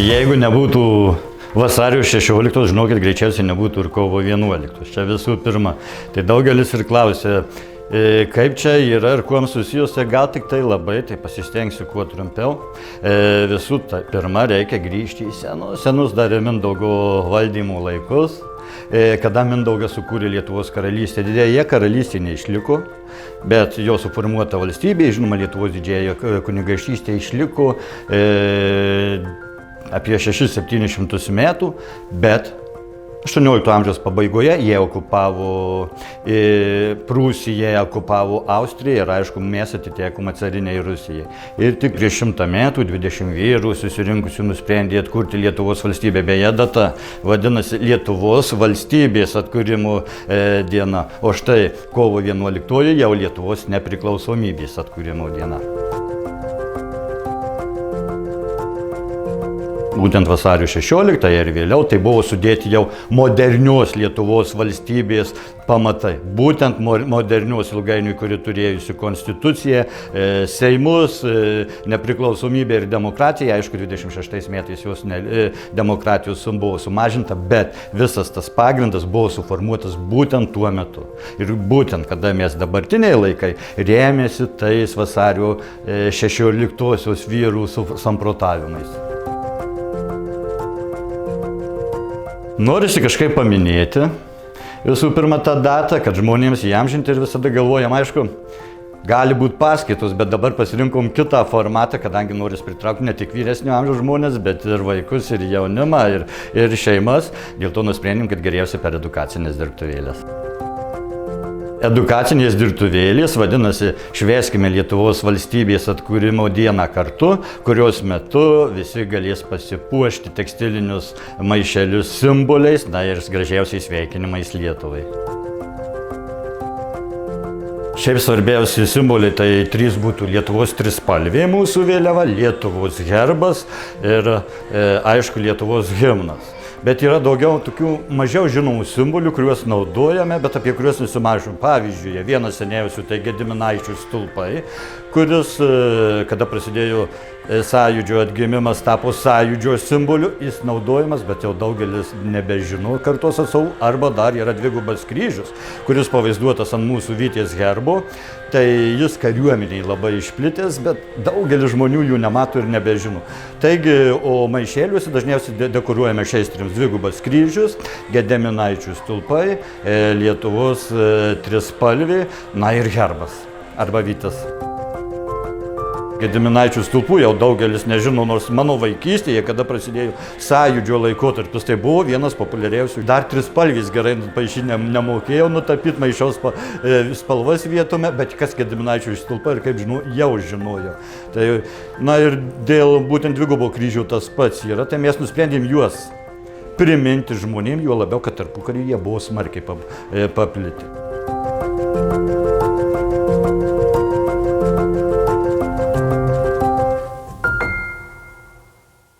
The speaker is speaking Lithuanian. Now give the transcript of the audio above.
Jeigu nebūtų vasario 16, žinokit, greičiausiai nebūtų ir kovo 11. Čia visų pirma. Tai daugelis ir klausė, kaip čia yra ir kuom susijus, tai gal tik tai labai, tai pasistengsiu kuo trumpiau. Visų pirma, reikia grįžti į senus dar Mindaugo valdymo laikus, kada Mindaugas sukūrė Lietuvos karalystę. Didėja karalystė neišliko, bet jo suformuota valstybė, žinoma, Lietuvos didžiąją kunigaikštystė išliko apie 600-700 metų, bet 18 amžiaus pabaigoje jie okupavo Prūsiją, okupavo Austriją ir aišku, mes atitekome cariniai Rusijai. Ir tik prieš 100 metų 20 vyrų susirinkusių nusprendė atkurti Lietuvos valstybę. Beje, data vadinasi Lietuvos valstybės atkūrimo diena, o štai kovo 11 jau Lietuvos nepriklausomybės atkūrimo diena. Būtent vasario 16 ir vėliau tai buvo sudėti jau modernios Lietuvos valstybės pamatai. Būtent modernios ilgainiui, kuri turėjusi konstituciją, seimus, nepriklausomybę ir demokratiją. Aišku, 26 metais jos demokratijos buvo sumažinta, bet visas tas pagrindas buvo suformuotas būtent tuo metu. Ir būtent, kada mes dabartiniai laikai rėmėsi tais vasario 16 vyrų samprotavimais. Norisi kažkaip paminėti visų pirma tą datą, kad žmonėms įamžinti ir visada galvojam, aišku, gali būti paskaitos, bet dabar pasirinkom kitą formatą, kadangi noris pritraukti ne tik vyresnio amžiaus žmonės, bet ir vaikus, ir jaunimą, ir šeimas. Dėl to nusprendėm, kad geriausia per edukacinės dirbtuvėlės. Edukacinės dirbtuvėlės vadinasi Švęskime Lietuvos valstybės atkūrimo dieną kartu, kurios metu visi galės pasipuošti tekstilinius maišelius simboliais, na ir gražiausiais sveikinimais Lietuvai. Šiaip svarbiausi simboliai tai 3 būtų Lietuvos trispalvė mūsų vėliava, Lietuvos herbas ir aišku Lietuvos himnas. Bet yra daugiau tokių mažiau žinomų simbolių, kuriuos naudojame, bet apie kuriuos nusimažom. Pavyzdžiui, vienas seniausių tai Gediminaičių stulpai, kuris, kada prasidėjo sąjūdžio atgimimas, tapo sąjūdžio simboliu, jis naudojamas, bet jau daugelis nebežino kartos atstovų, arba dar yra dvigubas kryžius, kuris pavaizduotas ant mūsų Vyties herbo. Tai jis kariuomeniai labai išplitęs, bet daugelis žmonių jų nemato ir nebežino. Taigi, o maišėliuose dažniausiai dekoruojame šiais 3: dvigubas kryžius, Gediminaičių stulpai, Lietuvos trispalvė, na ir herbas arba vytis. Gediminaičių stulpų jau daugelis nežino, nors mano vaikystėje, kada prasidėjo sąjūdžio laikotarpis, tai buvo vienas populiariausių. Dar trispalvis gerai paišinę nemokėjau nutapyti, maišiaus spalvas vietome, bet kas Gediminaičių stulpai ir kaip žinau, jau žinojo. Tai, na ir dėl būtent dvigubo kryžiaus tas pats yra, tai mes nusprendėm juos priminti žmonėm, juo labiau, kad tarpukariu jie buvo smarkiai papliti.